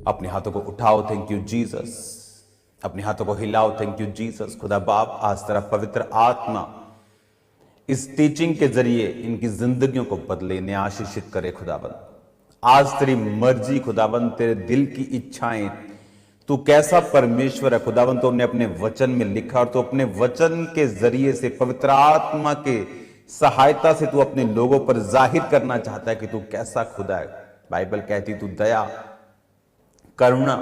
अपने हाथों को उठाओ, थैंक यू जीसस। अपने हाथों को हिलाओ, थैंक यू जीसस। खुदा बाप, आज तेरा पवित्र आत्मा इस टीचिंग के जरिए इनकी जिंदगियों को बदले, इन्हें आशीषित करे खुदाबंद। आज तेरी मर्जी खुदाबंद, तेरे दिल की इच्छाएं, तू कैसा परमेश्वर है खुदाबंद, तो अपने वचन में लिखा, और तो अपने वचन के जरिए से पवित्र आत्मा के सहायता से तू अपने लोगों पर जाहिर करना चाहता है कि तू कैसा खुदा है। बाइबल कहती तू दया करुणा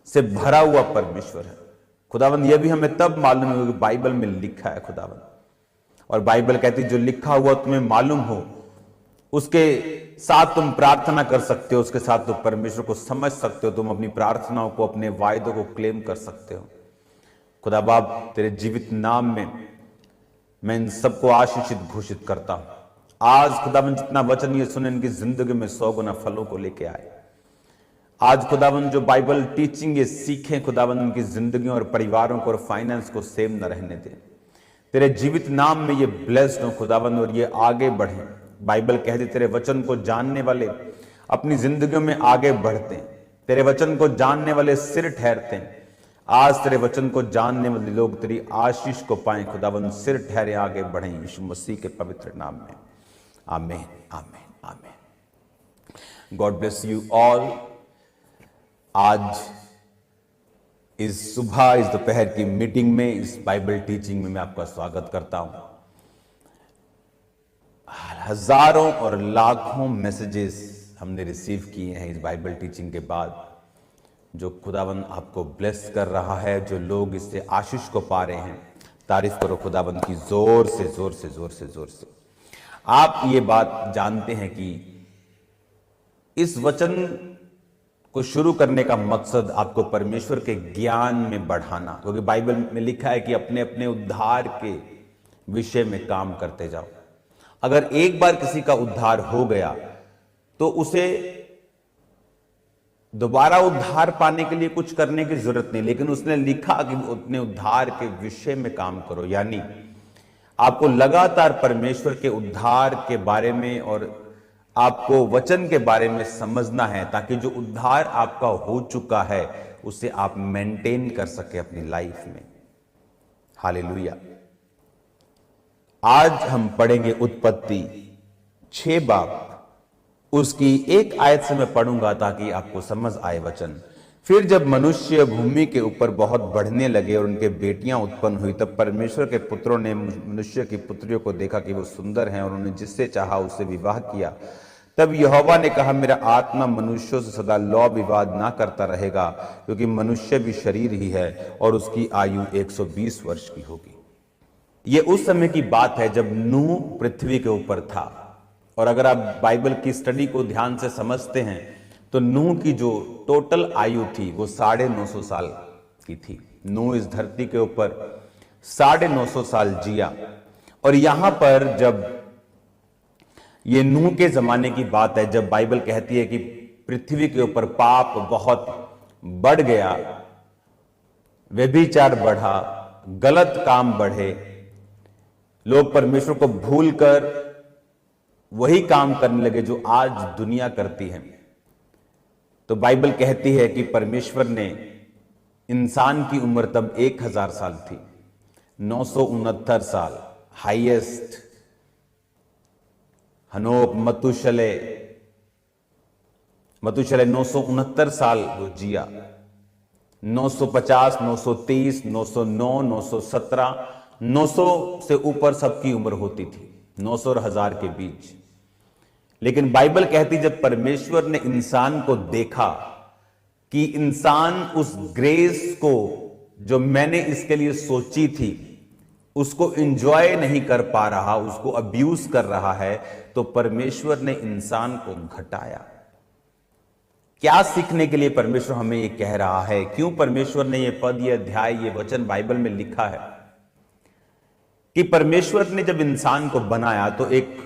से भरा हुआ परमेश्वर है खुदावंद। यह भी हमें तब मालूम है कि बाइबल में लिखा है खुदावंद। और बाइबल कहती जो लिखा हुआ तुम्हें मालूम हो उसके साथ तुम प्रार्थना कर सकते हो, उसके साथ तुम परमेश्वर को समझ सकते हो, तुम अपनी प्रार्थनाओं को, अपने वायदों को क्लेम कर सकते हो। खुदा बाप, तेरे जीवित नाम में मैं इन सबको आशीषित घोषित करता हूं। आज खुदावंद जितना वचन ये सुने इनकी जिंदगी में 100 गुना फलों को लेके आए। आज खुदावंद जो बाइबल टीचिंग ये सीखें खुदावंद, उनकी जिंदगियों और परिवारों को और फाइनेंस को सेम न रहने दें। तेरे जीवित नाम में ये ब्लेस्ड हो खुदावंद, और ये आगे बढ़े। बाइबल कहती तेरे वचन को जानने वाले अपनी जिंदगियों में आगे बढ़ते हैं, तेरे वचन को जानने वाले सिर ठहरते हैं। आज तेरे वचन को जानने वाले लोग तेरी आशीष को पाएं खुदावंद, सिर ठहरे आगे बढ़ें यीशु मसीह के पवित्र नाम में। आमीन, आमीन, आमीन। God bless you all. आज इस सुबह, इस दोपहर की मीटिंग में, इस बाइबल टीचिंग में मैं आपका स्वागत करता हूं। हजारों और लाखों मैसेजेस हमने रिसीव किए हैं इस बाइबल टीचिंग के बाद, जो खुदावंद आपको ब्लेस कर रहा है, जो लोग इससे आशीष को पा रहे हैं। तारीफ करो खुदावंद की, जोर से जोर से जोर से जोर से। आप ये बात जानते हैं कि इस वचन को शुरू करने का मकसद आपको परमेश्वर के ज्ञान में बढ़ाना, क्योंकि बाइबल में लिखा है कि अपने अपने उद्धार के विषय में काम करते जाओ। अगर एक बार किसी का उद्धार हो गया तो उसे दोबारा उद्धार पाने के लिए कुछ करने की जरूरत नहीं, लेकिन उसने लिखा कि अपने उद्धार के विषय में काम करो। यानी आपको लगातार परमेश्वर के उद्धार के बारे में और आपको वचन के बारे में समझना है, ताकि जो उद्धार आपका हो चुका है उसे आप मेंटेन कर सके अपनी लाइफ में। हालेलुया। आज हम पढ़ेंगे उत्पत्ति 6 बाब, उसकी एक आयत से मैं पढ़ूंगा ताकि आपको समझ आए वचन। फिर जब मनुष्य भूमि के ऊपर बहुत बढ़ने लगे और उनके बेटियां उत्पन्न हुई, तब परमेश्वर के पुत्रों ने मनुष्य की पुत्रियों को देखा कि वो सुंदर हैं, और उन्होंने जिससे चाहा उससे विवाह किया। तब यहोवा ने कहा, मेरा आत्मा मनुष्यों से सदा लौ विवाद ना करता रहेगा, क्योंकि मनुष्य भी शरीर ही है और उसकी आयु 120 वर्ष की होगी। ये उस समय की बात है जब नूह पृथ्वी के ऊपर था। और अगर आप बाइबल की स्टडी को ध्यान से समझते हैं तो नूह की जो टोटल आयु थी वो 950 साल की थी। नूह इस धरती के ऊपर 950 साल जिया। और यहां पर जब ये नूह के जमाने की बात है, जब बाइबल कहती है कि पृथ्वी के ऊपर पाप बहुत बढ़ गया, व्यभिचार बढ़ा, गलत काम बढ़े, लोग परमेश्वर को भूलकर वही काम करने लगे जो आज दुनिया करती है, तो बाइबल कहती है कि परमेश्वर ने इंसान की उम्र तब 1000 साल थी, 969 साल हाईएस्ट। हनोक मतुशले 969 साल वो जिया। 950, 930, 909, 917, 900 से ऊपर सबकी उम्र होती थी, 900 और 1000 के बीच। लेकिन बाइबल कहती जब परमेश्वर ने इंसान को देखा कि इंसान उस ग्रेस को जो मैंने इसके लिए सोची थी उसको एंजॉय नहीं कर पा रहा, उसको अब्यूज कर रहा है, तो परमेश्वर ने इंसान को घटाया। क्या सीखने के लिए परमेश्वर हमें ये कह रहा है? क्यों परमेश्वर ने ये पद, ये अध्याय, ये वचन बाइबल में लिखा है? कि परमेश्वर ने जब इंसान को बनाया तो एक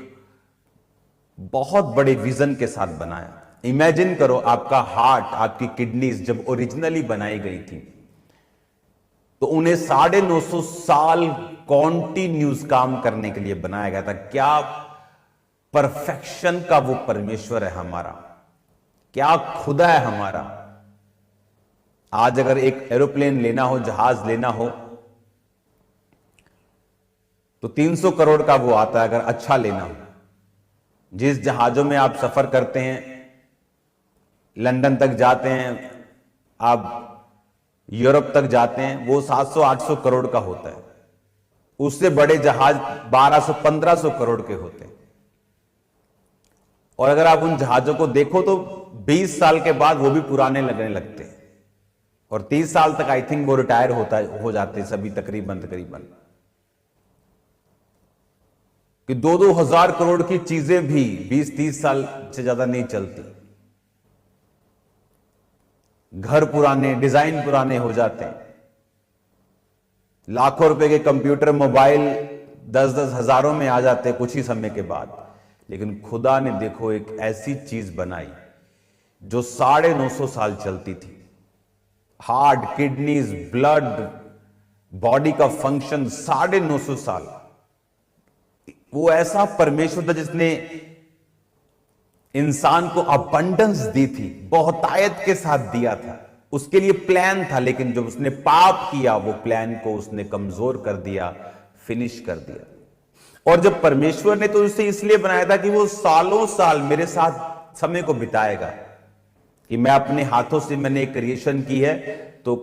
बहुत बड़े विजन के साथ बनाया। इमेजिन करो, आपका हार्ट, आपकी किडनीज जब ओरिजिनली बनाई गई थी तो उन्हें 950 साल कॉन्टिन्यूस काम करने के लिए बनाया गया था। क्या परफेक्शन का वो परमेश्वर है हमारा, क्या खुदा है हमारा। आज अगर एक एरोप्लेन लेना हो, जहाज लेना हो, तो 300 करोड़ का वो आता है अगर अच्छा लेना हो। जिस जहाजों में आप सफर करते हैं, लंदन तक जाते हैं, आप यूरोप तक जाते हैं, वो 700-800 करोड़ का होता है। उससे बड़े जहाज 1200-1500 करोड़ के होते हैं। और अगर आप उन जहाजों को देखो तो 20 साल के बाद वो भी पुराने लगने लगते हैं, और 30 साल तक आई थिंक वो रिटायर हो जाते हैं सभी तकरीबन कि 2-2 हजार करोड़ की चीजें भी 20-30 साल से ज्यादा नहीं चलती। घर पुराने, डिजाइन पुराने हो जाते हैं। लाखों रुपए के कंप्यूटर, मोबाइल 10-10 हजारों में आ जाते हैं कुछ ही समय के बाद। लेकिन खुदा ने देखो एक ऐसी चीज बनाई जो 950 साल चलती थी। हार्ट, किडनीज, ब्लड, बॉडी का फंक्शन 950 साल। वो ऐसा परमेश्वर था जिसने इंसान को अबंडेंस दी थी, बहुतायत के साथ दिया था। उसके लिए प्लान था, लेकिन जब उसने पाप किया वो प्लान को उसने कमजोर कर दिया, फिनिश कर दिया। और जब परमेश्वर ने तो उसे इसलिए बनाया था कि वो सालों साल मेरे साथ समय को बिताएगा, कि मैं अपने हाथों से मैंने एक क्रिएशन की है तो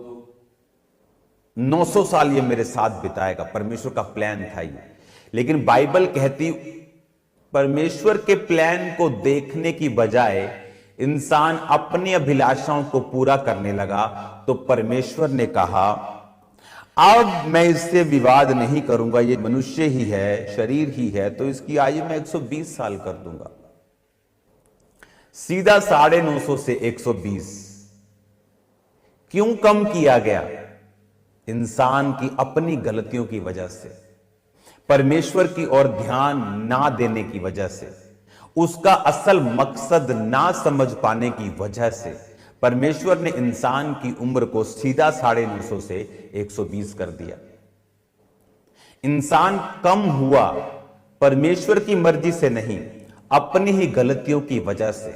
900 साल ये मेरे साथ बिताएगा। परमेश्वर का प्लान था ये। लेकिन बाइबल कहती परमेश्वर के प्लान को देखने की बजाय इंसान अपनी अभिलाषाओं को पूरा करने लगा। तो परमेश्वर ने कहा अब मैं इससे विवाद नहीं करूंगा, ये मनुष्य ही है, शरीर ही है, तो इसकी आयु मैं 120 साल कर दूंगा। सीधा 950 से 120 क्यों कम किया गया? इंसान की अपनी गलतियों की वजह से, परमेश्वर की ओर ध्यान ना देने की वजह से, उसका असल मकसद ना समझ पाने की वजह से परमेश्वर ने इंसान की उम्र को सीधा 950 से 120 कर दिया। इंसान कम हुआ परमेश्वर की मर्जी से नहीं, अपनी ही गलतियों की वजह से।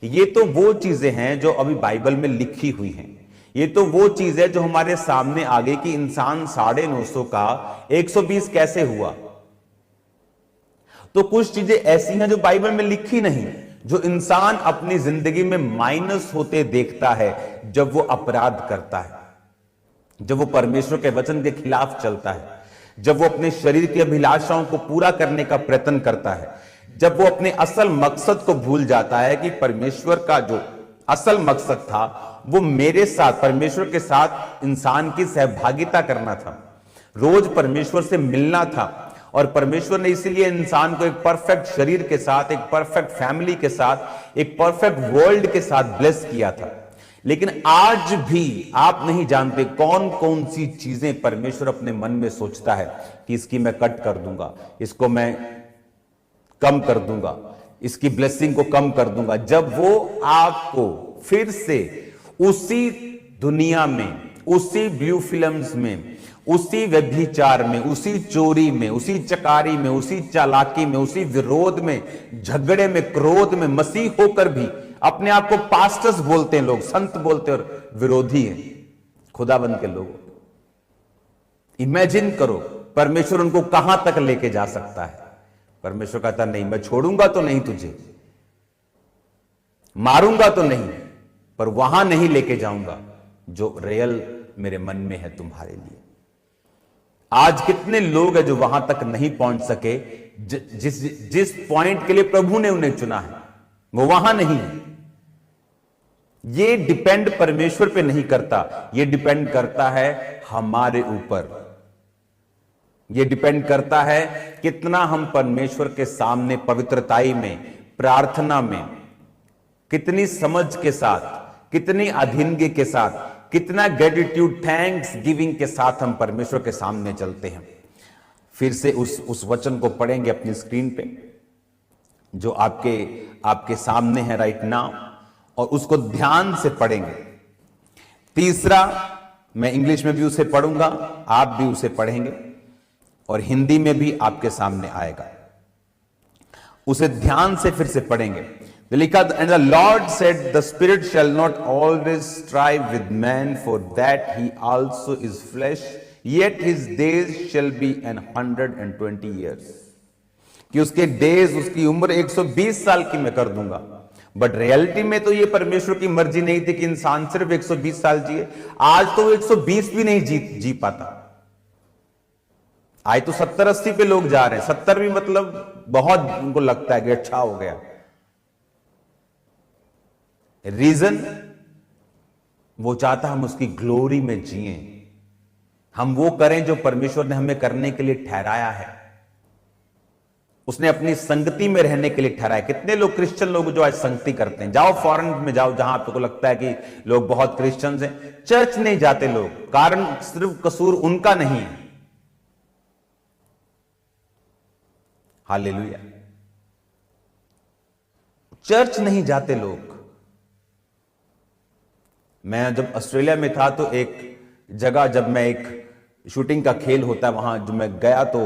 ये तो वो चीजें हैं जो अभी बाइबल में लिखी हुई हैं। ये तो वो चीज है जो हमारे सामने आ गई कि इंसान 950 का 120 कैसे हुआ। तो कुछ चीजें ऐसी हैं जो बाइबल में लिखी नहीं, जो इंसान अपनी जिंदगी में माइनस होते देखता है जब वो अपराध करता है, जब वो परमेश्वर के वचन के खिलाफ चलता है, जब वो अपने शरीर की अभिलाषाओं को पूरा करने का प्रयत्न करता है, जब वो अपने असल मकसद को भूल जाता है कि परमेश्वर का जो असल मकसद था वो मेरे साथ, परमेश्वर के साथ इंसान की सहभागिता करना था, रोज परमेश्वर से मिलना था। और परमेश्वर ने इसीलिए इंसान को एक परफेक्ट शरीर के साथ, एक परफेक्ट फैमिली के साथ, एक परफेक्ट वर्ल्ड के साथ ब्लेस किया था। लेकिन आज भी आप नहीं जानते कौन कौन सी चीजें परमेश्वर अपने मन में सोचता है कि इसकी मैं कट कर दूंगा, इसको मैं कम कर दूंगा, इसकी ब्लेसिंग को कम कर दूंगा। जब वो आपको फिर से उसी दुनिया में, उसी ब्लू फिल्म्स में, उसी व्यभिचार में, उसी चोरी में, उसी चकारी में, उसी चालाकी में, उसी विरोध में, झगड़े में, क्रोध में मसीह होकर भी अपने आप को पास्टर्स बोलते हैं लोग, संत बोलते हैं, और विरोधी हैं खुदाबंद के लोग। इमेजिन करो परमेश्वर उनको कहां तक लेके जा सकता है। परमेश्वर कहता नहीं, मैं छोड़ूंगा तो नहीं तुझे, मारूंगा तो नहीं, पर वहां नहीं लेके जाऊंगा जो रियल मेरे मन में है तुम्हारे लिए। आज कितने लोग हैं जो वहां तक नहीं पहुंच सके, जिस पॉइंट के लिए प्रभु ने उन्हें चुना है वो वहां नहीं है। ये डिपेंड परमेश्वर पे नहीं करता, ये डिपेंड करता है हमारे ऊपर। ये डिपेंड करता है कितना हम परमेश्वर के सामने पवित्रताई में, प्रार्थना में, कितनी समझ के साथ, कितनी अधीनगी के साथ, कितना ग्रेटिट्यूड, थैंक्स गिविंग के साथ हम परमेश्वर के सामने चलते हैं। फिर से उस वचन को पढ़ेंगे अपनी स्क्रीन पे जो आपके सामने है राइट नाउ, और उसको ध्यान से पढ़ेंगे। तीसरा, मैं इंग्लिश में भी उसे पढ़ूंगा, आप भी उसे पढ़ेंगे, और हिंदी में भी आपके सामने आएगा। उसे ध्यान से फिर से पढ़ेंगे। लिखा, and the Lord said the spirit shall not always strive with man, for that he also is flesh, yet his days shall be an 120 years, कि उसके डेज, उसकी उम्र 120 साल की मैं कर दूंगा। बट रियलिटी में तो ये परमेश्वर की मर्जी नहीं थी कि इंसान सिर्फ 120 साल जिए। आज तो वो 120 भी नहीं जी पाता। आज तो 70-80 पे लोग जा रहे हैं। 70 भी मतलब बहुत उनको लगता है कि अच्छा हो गया। रीजन, वो चाहता हम उसकी ग्लोरी में जिए, हम वो करें जो परमेश्वर ने हमें करने के लिए ठहराया है, उसने अपनी संगति में रहने के लिए ठहराया। कितने लोग क्रिश्चियन लोग जो आज संगति करते हैं, जाओ फॉरेन में जाओ जहां आपको लगता है कि लोग बहुत क्रिश्चियंस हैं, चर्च नहीं जाते लोग। कारण सिर्फ कसूर उनका नहीं है। हालेलुया। चर्च नहीं जाते लोग। मैं जब ऑस्ट्रेलिया में था तो एक जगह, जब मैं एक शूटिंग का खेल होता है वहां जो मैं गया, तो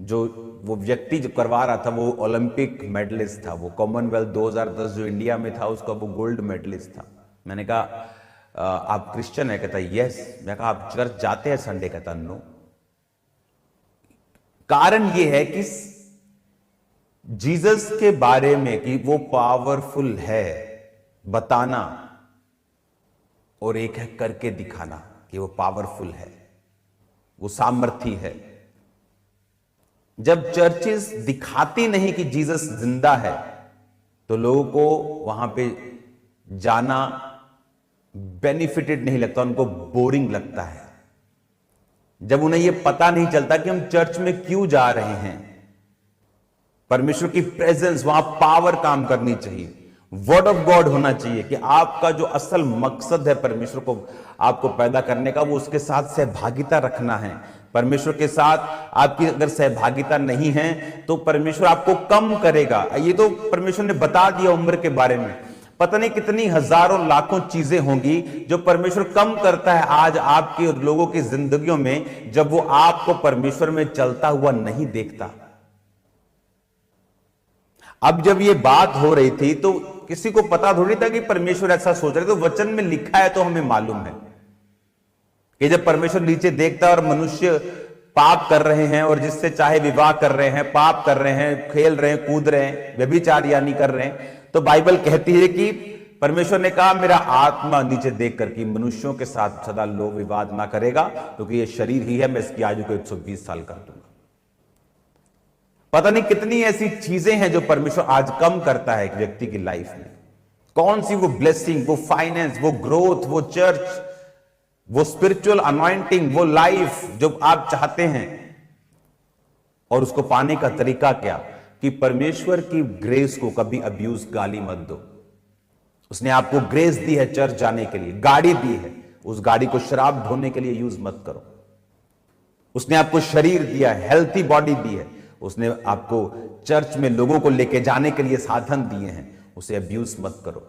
जो वो व्यक्ति जो करवा रहा था वो ओलंपिक मेडलिस्ट था। वो कॉमनवेल्थ 2010 जो इंडिया में था उसका वो गोल्ड मेडलिस्ट था। मैंने कहा आप क्रिश्चियन है? कहता यस। मैं कहा आप चर्च जाते हैं संडे? कहता नो। कारण ये है कि जीसस के बारे में कि वो पावरफुल है बताना, और एक है करके दिखाना कि वो पावरफुल है, वो सामर्थी है। जब चर्चेस दिखाती नहीं कि जीसस जिंदा है तो लोगों को वहां पे जाना बेनिफिटेड नहीं लगता, उनको बोरिंग लगता है। जब उन्हें यह पता नहीं चलता कि हम चर्च में क्यों जा रहे हैं, परमेश्वर की प्रेजेंस, वहां पावर काम करनी चाहिए, वर्ड ऑफ गॉड होना चाहिए कि आपका जो असल मकसद है परमेश्वर को आपको पैदा करने का, वो उसके साथ सहभागिता रखना है। परमेश्वर के साथ आपकी अगर सहभागिता नहीं है तो परमेश्वर आपको कम करेगा। ये तो परमेश्वर ने बता दिया उम्र के बारे में। पता नहीं कितनी हजारों लाखों चीजें होंगी जो परमेश्वर कम करता है आज आपके और लोगों की जिंदगियों में, जब वो आपको परमेश्वर में चलता हुआ नहीं देखता। अब जब ये बात हो रही थी तो किसी को पता थोड़ी था कि परमेश्वर ऐसा सोच रहे, तो वचन में लिखा है तो हमें मालूम है कि जब परमेश्वर नीचे देखता है और मनुष्य पाप कर रहे हैं और जिससे चाहे विवाह कर रहे हैं, पाप कर रहे हैं, खेल रहे हैं, कूद रहे हैं, व्यभिचार यानी कर रहे हैं, तो बाइबल कहती है कि परमेश्वर ने कहा मेरा आत्मा नीचे देख कर कि मनुष्यों के साथ सदा लोग विवाद ना करेगा, क्योंकि ये शरीर ही है, मैं इसकी आयु को 120 साल कर दूंगा। पता नहीं कितनी ऐसी चीजें हैं जो परमेश्वर आज कम करता है एक व्यक्ति की लाइफ में। कौन सी वो ब्लेसिंग, वो फाइनेंस, वो ग्रोथ, वो चर्च, वो स्पिरिचुअल अनॉइंटिंग, वो लाइफ जो आप चाहते हैं, और उसको पाने का तरीका क्या कि परमेश्वर की ग्रेस को कभी अब्यूज, गाली मत दो। उसने आपको ग्रेस दी है चर्च जाने के लिए, गाड़ी दी है, उस गाड़ी को शराब ढोने के लिए यूज मत करो। उसने आपको शरीर दिया है, हेल्थी बॉडी दी है, उसने आपको चर्च में लोगों को लेके जाने के लिए साधन दिए हैं, उसे अब्यूज मत करो।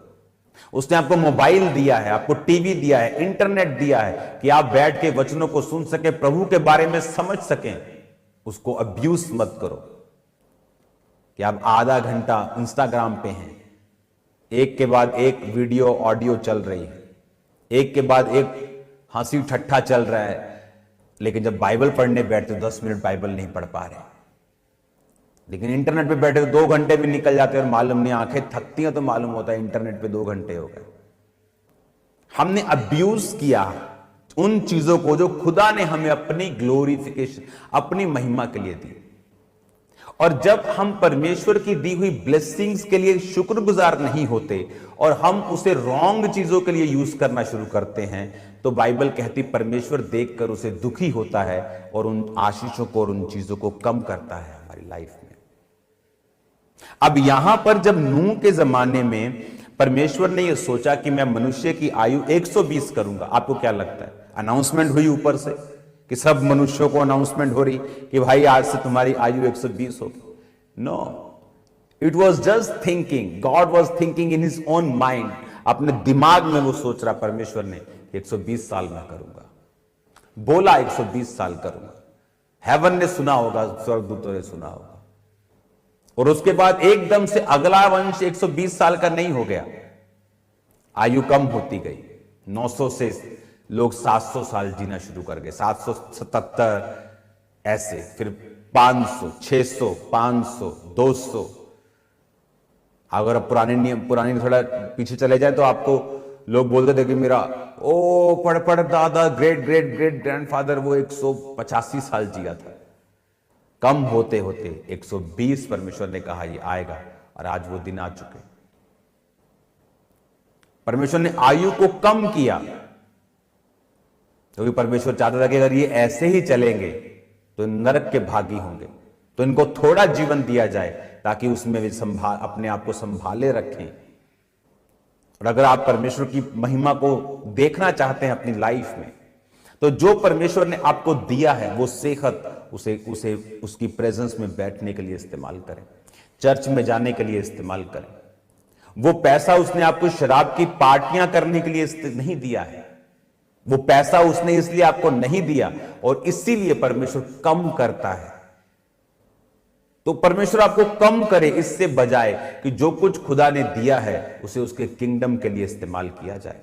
उसने आपको मोबाइल दिया है, आपको टीवी दिया है, इंटरनेट दिया है कि आप बैठ के वचनों को सुन सके, प्रभु के बारे में समझ सकें, उसको अब्यूज मत करो कि आप आधा घंटा इंस्टाग्राम पे हैं, एक के बाद एक वीडियो ऑडियो चल रही है, एक के बाद एक हंसी ठट्ठा चल रहा है, लेकिन जब बाइबल पढ़ने बैठते 10 मिनट बाइबल नहीं पढ़ पा रहे। लेकिन इंटरनेट पे बैठे तो 2 घंटे भी निकल जाते हैं और मालूम नहीं, आंखें थकती हैं तो मालूम होता है इंटरनेट पे 2 घंटे हो गए। हमने अब्यूज किया उन चीजों को जो खुदा ने हमें अपनी ग्लोरिफिकेशन, अपनी महिमा के लिए दी। और जब हम परमेश्वर की दी हुई ब्लेसिंग्स के लिए शुक्रगुजार नहीं होते और हम उसे रॉन्ग चीजों के लिए यूज करना शुरू करते हैं, तो बाइबल कहती परमेश्वर देखकर उसे दुखी होता है और उन आशीषों को और उन चीजों को कम करता है हमारी लाइफ में। अब यहां पर जब नूह के जमाने में परमेश्वर ने यह सोचा कि मैं मनुष्य की आयु 120 करूंगा, आपको क्या लगता है? अनाउंसमेंट हुई ऊपर से कि सब मनुष्यों को अनाउंसमेंट हो रही कि भाई आज से तुम्हारी आयु 120 होगी? No, it was just thinking, God was thinking in his own mind. अपने दिमाग में वो सोच रहा परमेश्वर ने 120 साल में करूंगा, बोला 120 साल करूंगा। हेवन ने सुना होगा, स्वर्गदूतों ने सुना होगा। और उसके बाद एकदम से अगला वंश 120 साल का नहीं हो गया, आयु कम होती गई। 900 से लोग 700 साल जीना शुरू कर गए, 777 ऐसे, फिर 500, 600, 500, 200। अगर आप पुरानी थोड़ा पीछे चले जाए तो आपको लोग बोलते थे कि मेरा पड़ दादा, ग्रेट ग्रेट ग्रेट ग्रैंडफादर वो 185 साल जिया था। कम होते होते 120 परमेश्वर ने कहा ये आएगा, और आज वो दिन आ चुके। परमेश्वर ने आयु को कम किया क्योंकि परमेश्वर चाहता था कि अगर ये ऐसे ही चलेंगे तो नरक के भागी होंगे, तो इनको थोड़ा जीवन दिया जाए ताकि उसमें वे अपने आप को संभाले रखें। और अगर आप परमेश्वर की महिमा को देखना चाहते हैं अपनी लाइफ में, तो जो परमेश्वर ने आपको दिया है वो सेहत उसे उसकी प्रेजेंस में बैठने के लिए इस्तेमाल करें, चर्च में जाने के लिए इस्तेमाल करें। वो पैसा उसने आपको शराब की पार्टियां करने के लिए नहीं दिया है, वो पैसा उसने इसलिए आपको नहीं दिया, और इसीलिए परमेश्वर कम करता है। तो परमेश्वर आपको कम करे इससे बजाय कि जो कुछ खुदा ने दिया है उसे उसके किंगडम के लिए इस्तेमाल किया जाए,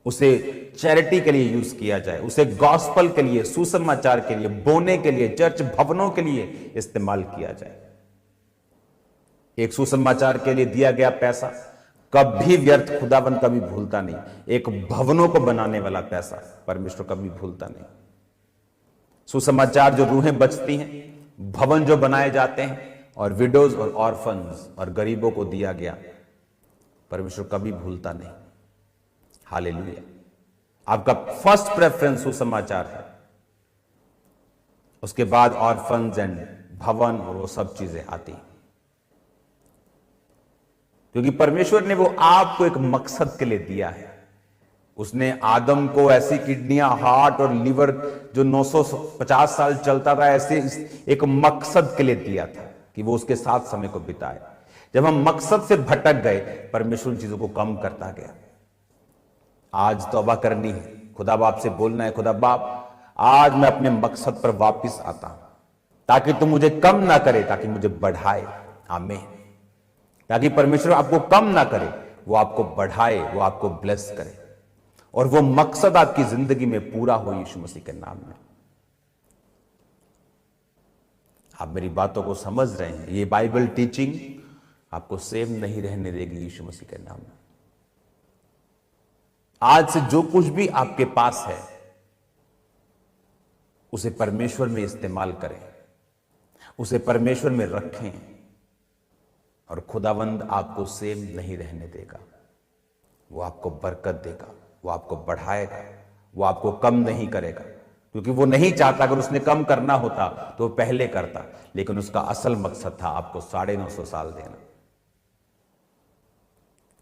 उसे चैरिटी के लिए यूज किया जाए, उसे गॉस्पल के लिए, सुसमाचार के लिए, बोने के लिए, चर्च भवनों के लिए इस्तेमाल किया जाए। एक सुसमाचार के लिए दिया गया पैसा कभी व्यर्थ खुदावन कभी भूलता नहीं। एक भवनों को बनाने वाला पैसा परमेश्वर कभी भूलता नहीं। सुसमाचार जो रूहें बचती हैं, भवन जो बनाए जाते हैं, और विडोज और ऑर्फन्स और गरीबों को दिया गया, परमेश्वर कभी भूलता नहीं। हालेलुया। आपका फर्स्ट प्रेफरेंस सुसमाचार है, उसके बाद ऑर्फन्स एंड भवन और वो सब चीजें आती हैं, क्योंकि परमेश्वर ने वो आपको एक मकसद के लिए दिया है। उसने आदम को ऐसी किडनियां, हार्ट और लीवर जो 950 साल चलता था, ऐसे एक मकसद के लिए दिया था कि वो उसके साथ समय को बिताए। जब हम मकसद से भटक गए, परमेश्वर उन चीजों को कम करता गया। आज तौबा करनी है, खुदा बाप से बोलना है, खुदा बाप आज मैं अपने मकसद पर वापस आता हूं, ताकि तुम मुझे कम ना करे, ताकि मुझे बढ़ाए। आमीन। ताकि परमेश्वर आपको कम ना करे, वो आपको बढ़ाए, वो आपको ब्लेस करे, और वो मकसद आपकी जिंदगी में पूरा हो यीशु मसीह के नाम में। आप मेरी बातों को समझ रहे हैं? ये बाइबल टीचिंग आपको सेम नहीं रहने देगी यीशु मसीह के नाम में। आज से जो कुछ भी आपके पास है उसे परमेश्वर में इस्तेमाल करें, उसे परमेश्वर में रखें, और खुदावंद आपको सेम नहीं रहने देगा। वो आपको बरकत देगा, वो आपको बढ़ाएगा, वो आपको कम नहीं करेगा, क्योंकि वो नहीं चाहता। अगर उसने कम करना होता तो वो पहले करता, लेकिन उसका असल मकसद था आपको 950 साल देना।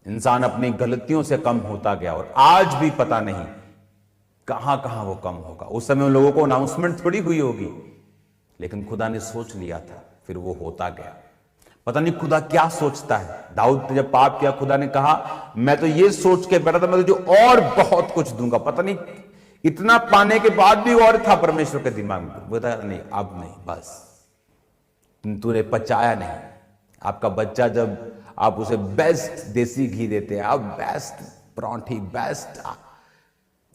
इंसान अपनी गलतियों से कम होता गया, और आज भी पता नहीं कहां कहां वो कम होगा। उस समय उन लोगों को अनाउंसमेंट थोड़ी हुई होगी, लेकिन खुदा ने सोच लिया था, फिर वो होता गया। पता नहीं खुदा क्या सोचता है। दाऊद ने जब पाप किया, खुदा ने कहा मैं तो ये सोच के बैठा था मैं तुझे और बहुत कुछ दूंगा। पता नहीं इतना पाने के बाद भी और था परमेश्वर के दिमाग में। वो था नहीं, अब नहीं, बस तूने पचाया नहीं। आपका बच्चा जब आप उसे बेस्ट देसी घी देते हैं, आप बेस्ट परांठी, बेस्ट,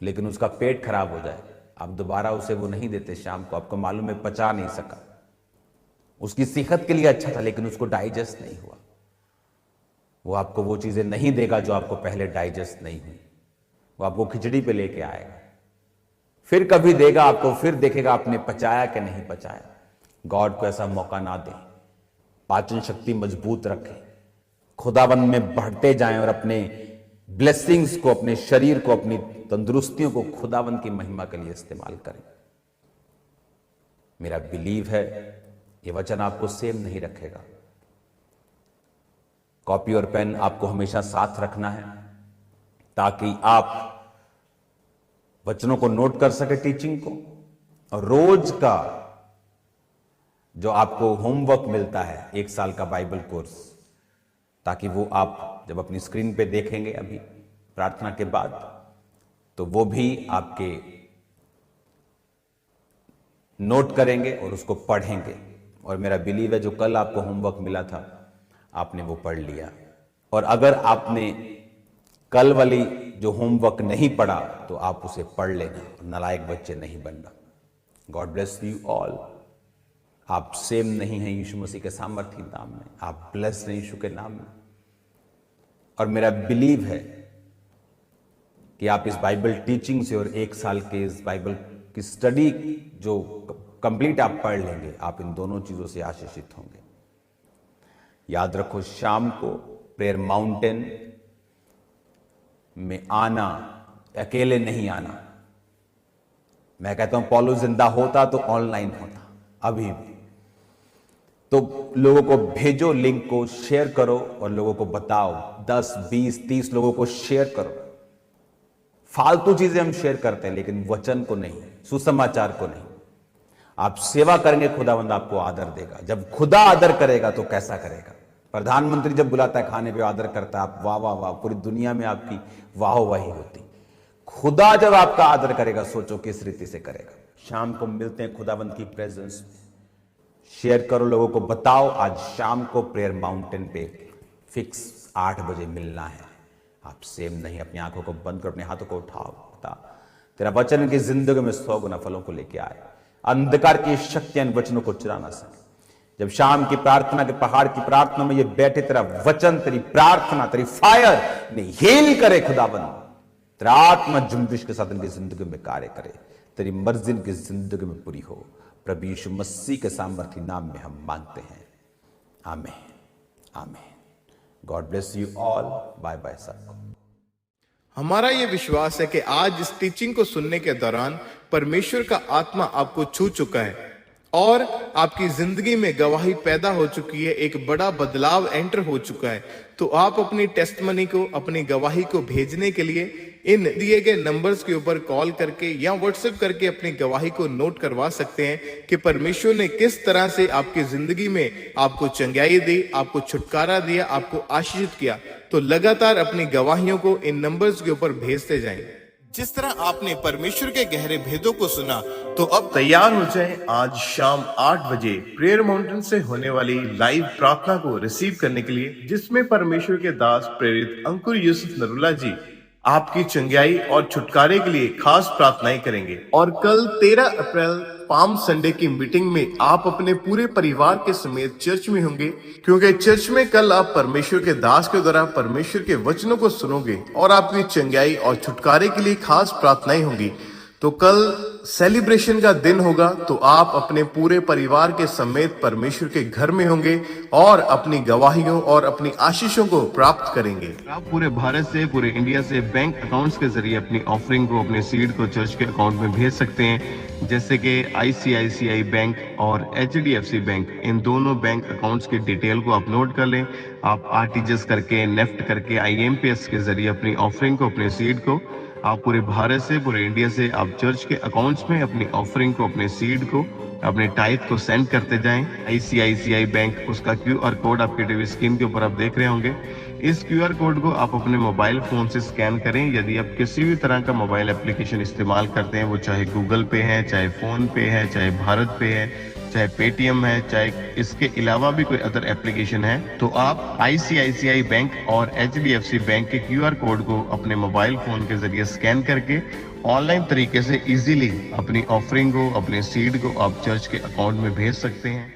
लेकिन उसका पेट खराब हो जाए, आप दोबारा उसे वो नहीं देते शाम को। आपको मालूम है पचा नहीं सका। उसकी सेहत के लिए अच्छा था, लेकिन उसको डाइजेस्ट नहीं हुआ। वो आपको वो चीजें नहीं देगा जो आपको पहले डाइजेस्ट नहीं हुई। वो आपको खिचड़ी पे लेके आएगा, फिर कभी देगा आपको, फिर देखेगा आपने पचाया कि नहीं पचाया। गॉड को ऐसा मौका ना दें। पाचन शक्ति मजबूत रखें, खुदाबंद में बढ़ते जाएं, और अपने ब्लेसिंग्स को, अपने शरीर को, अपनी तंदुरुस्तियों को खुदाबंद की महिमा के लिए इस्तेमाल करें। मेरा बिलीव है ये वचन आपको सेम नहीं रखेगा। कॉपी और पेन आपको हमेशा साथ रखना है, ताकि आप वचनों को नोट कर सके, टीचिंग को, और रोज का जो आपको होमवर्क मिलता है 1 साल का बाइबल कोर्स, ताकि वो आप जब अपनी स्क्रीन पे देखेंगे अभी प्रार्थना के बाद, तो वो भी आपके नोट करेंगे और उसको पढ़ेंगे, और मेरा बिलीव है जो कल आपको होमवर्क मिला था आपने वो पढ़ लिया। और अगर आपने कल वाली जो होमवर्क नहीं पढ़ा तो आप उसे पढ़ लेना, नालायक बच्चे नहीं बनना। God bless you all. आप सेम नहीं हैं यीशु मसीह के सामर्थ्य नाम में, आप ब्लेस हैं यीशु के नाम में। और मेरा बिलीव है कि आप इस बाइबल टीचिंग से और 1 साल के इस बाइबल की स्टडी जो कंप्लीट आप पढ़ लेंगे, आप इन दोनों चीजों से आशीषित होंगे। याद रखो, शाम को प्रेयर माउंटेन में आना, अकेले नहीं आना। मैं कहता हूं पौलुस जिंदा होता तो ऑनलाइन होता, अभी भी। तो लोगों को भेजो, लिंक को शेयर करो और लोगों को बताओ। 10, 20, 30 लोगों को शेयर करो। फालतू चीजें हम शेयर करते हैं लेकिन वचन को नहीं, सुसमाचार को नहीं। आप सेवा करेंगे, खुदावंद आपको आदर देगा। जब खुदा आदर करेगा तो कैसा करेगा। प्रधानमंत्री जब बुलाता है खाने पे आदर करता है, आप वाह वाह वाह, पूरी दुनिया में आपकी वाहवाही होती। खुदा जब आपका आदर करेगा, सोचो किस रीति से करेगा। शाम को मिलते हैं खुदावंद की प्रेजेंस में। शेयर करो, लोगों को बताओ। आज शाम को प्रेयर माउंटेन पे फिक्स 8 बजे मिलना है। आप सेम नहीं, अपनी आंखों को बंद करो, अपने हाथों को उठाओ। तेरा वचन की जिंदगी में 100 गुना फलों को लेके आए। अंधकार की शक्तियां इन वचनों को चुरा ना सके। जब शाम की प्रार्थना के पहाड़ की प्रार्थना में ये बैठे, तेरा वचन, तेरी प्रार्थना, तेरी फायर ने हील करे खुदाबंद। तेरा आत्मा जुम्बिश के साथ इनकी जिंदगी में कार्य करे, तेरी मर्जी इनकी जिंदगी में पूरी हो। प्रभु यीशु मसीह के सामर्थी नाम में हम मांगते हैं, आमीन आमीन। God bless you all. Bye bye sir. हमारा ये विश्वास है कि आज इस टीचिंग को सुनने के दौरान परमेश्वर का आत्मा आपको छू चुका है और आपकी जिंदगी में गवाही पैदा हो चुकी है, एक बड़ा बदलाव एंटर हो चुका है। तो आप अपनी टेस्टमनी को, अपनी गवाही को भेजने के लिए इन दिए गए नंबर्स के ऊपर कॉल करके या व्हाट्सएप करके अपनी गवाही को नोट करवा सकते हैं कि परमेश्वर ने किस तरह से आपकी जिंदगी में आपको चंगाई दी, आपको छुटकारा दिया, आपको आशीषित किया। तो लगातार अपनी गवाहियों को इन नंबर्स के ऊपर भेजते जाएं। जिस तरह आपने परमेश्वर के गहरे भेदों को सुना, तो अब तैयार हो जाएं आज शाम 8 बजे प्रेयर माउंटेन से होने वाली लाइव प्रार्थना को रिसीव करने के लिए, जिसमें परमेश्वर के दास प्रेरित अंकुर यूसुफ नरूला जी आपकी चंगाई और छुटकारे के लिए खास प्रार्थनाएं करेंगे। और कल 13 अप्रैल पाम संडे की मीटिंग में आप अपने पूरे परिवार के समेत चर्च में होंगे, क्योंकि चर्च में कल आप परमेश्वर के दास के द्वारा परमेश्वर के वचनों को सुनोगे और आपकी चंगाई और छुटकारे के लिए खास प्रार्थनाएं होंगी। तो कल सेलिब्रेशन का दिन होगा, तो आप अपने पूरे परिवार के समेत परमेश्वर के घर में होंगे और अपनी गवाहियों और अपनी आशीषों को प्राप्त करेंगे। आप पूरे भारत से, पूरे इंडिया से बैंक अकाउंट्स के जरिए अपनी ऑफरिंग को, अपने सीड को चर्च के अकाउंट में भेज सकते हैं, जैसे कि ICICI बैंक और HDFC बैंक। इन दोनों बैंक अकाउंट्स की डिटेल को अपलोड कर लें। आप RTGS करके, नेफ्ट करके, IMPS के जरिए अपनी ऑफरिंग को, अपने सीड को, आप पूरे भारत से, पूरे इंडिया से आप चर्च के अकाउंट्स में अपनी ऑफरिंग को, अपने सीड को, अपने टाइप को सेंड करते जाएं। ICICI बैंक, उसका QR कोड आपके टीवी स्क्रीन के ऊपर आप देख रहे होंगे। इस QR कोड को आप अपने मोबाइल फोन से स्कैन करें। यदि आप किसी भी तरह का मोबाइल एप्लीकेशन इस्तेमाल करते हैं, वो चाहे गूगल पे है, चाहे फोन पे है, चाहे भारत पे है, चाहे पेटीएम है, चाहे इसके अलावा भी कोई अदर एप्लीकेशन है, तो आप ICICI बैंक और HDFC बैंक के QR कोड को अपने मोबाइल फोन के जरिए स्कैन करके ऑनलाइन तरीके से इजीली अपनी ऑफरिंग को, अपने सीड को आप चर्च के अकाउंट में भेज सकते हैं।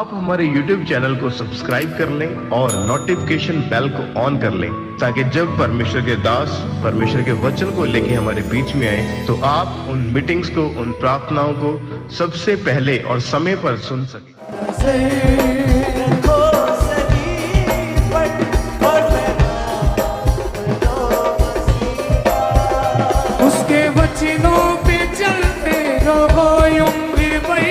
आप हमारे YouTube चैनल को सब्सक्राइब कर लें और नोटिफिकेशन बेल को ऑन कर लें, ताकि जब परमेश्वर के दास परमेश्वर के वचन को लेके हमारे बीच में आए तो आप उन मीटिंग्स को, उन प्रार्थनाओं को सबसे पहले और समय पर सुन सकें। उसके वचनों पे चलते रहो उम्र भर,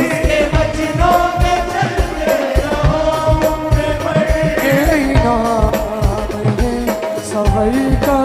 उसके वचनों पे चलते रहो उम्र भर, ये नाम है सबर का।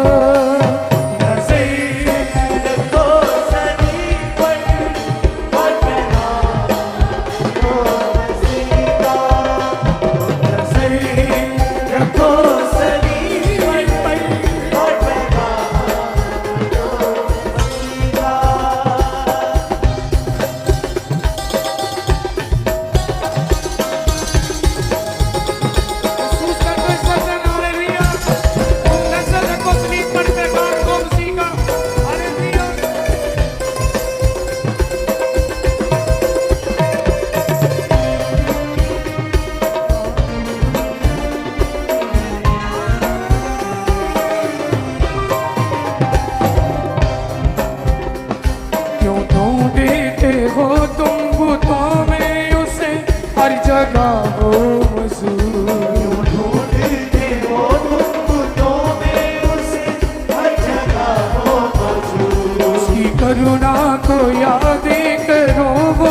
करुणा को याद करो वो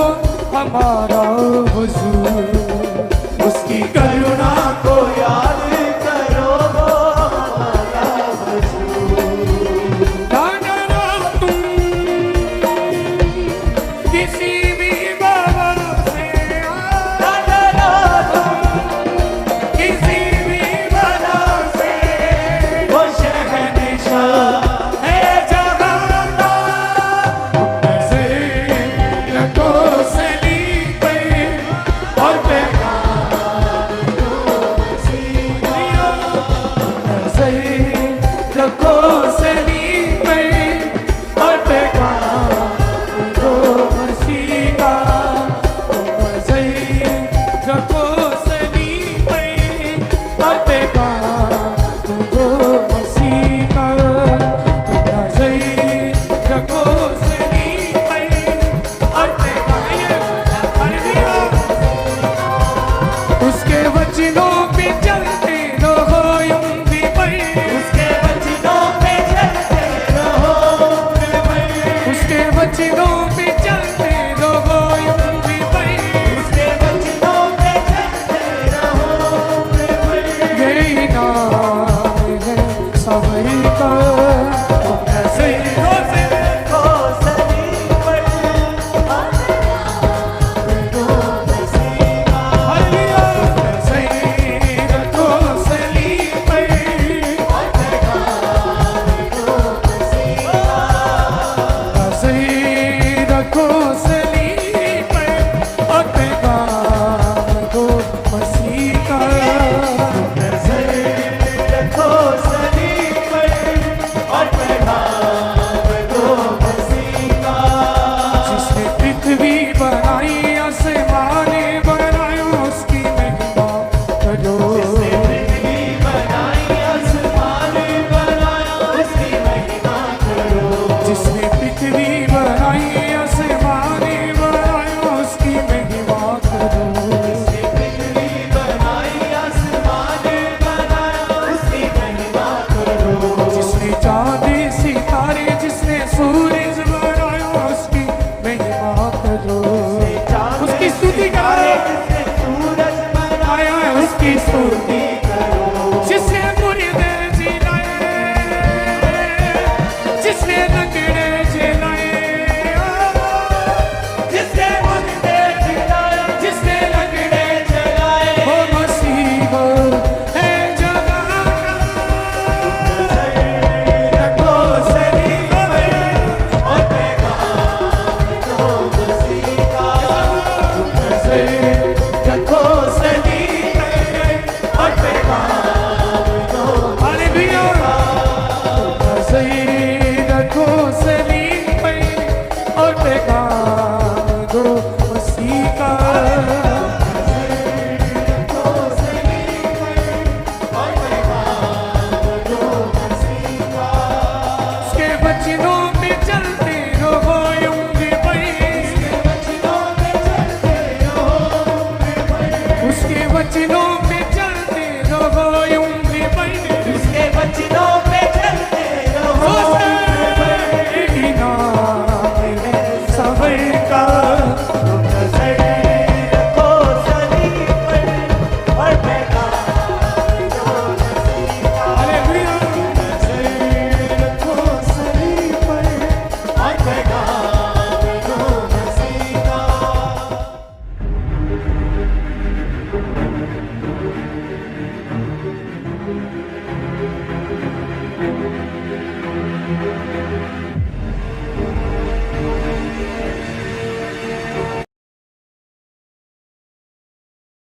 हमारा हुजूर, उसकी करुणा को याद करो वो हमारा हुजूर। ना डरो तुम किसी भी बाबा से, ना डरो तुम किसी भी बाबा से, वो शहंशाह का